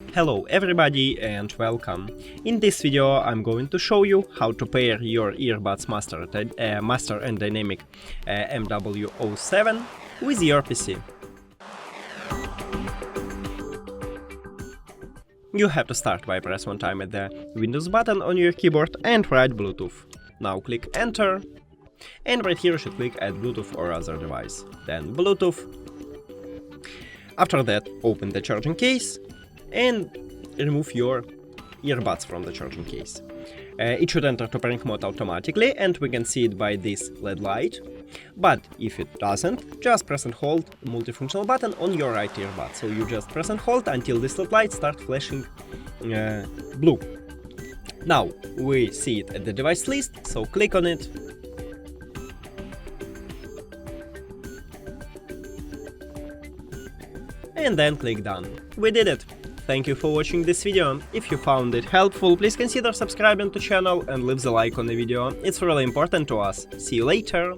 Hello everybody and welcome. In this video I'm going to show you how to pair your earbuds Master Dynamic MW07 with your PC. You have to start by press one time at the Windows button on your keyboard and write Bluetooth. Now click enter, and right here you should click add Bluetooth or other device. Then Bluetooth. After that open the charging case and remove your earbuds from the charging case. It should enter to pairing mode automatically, and we can see it by this LED light. But if it doesn't, just press and hold the multifunctional button on your right earbud. So you just press and hold until this LED light starts flashing blue. Now we see it at the device list, so click on it. And then click done. We did it! Thank you for watching this video. If you found it helpful, please consider subscribing to the channel and leave the like on the video. It's really important to us. See you later!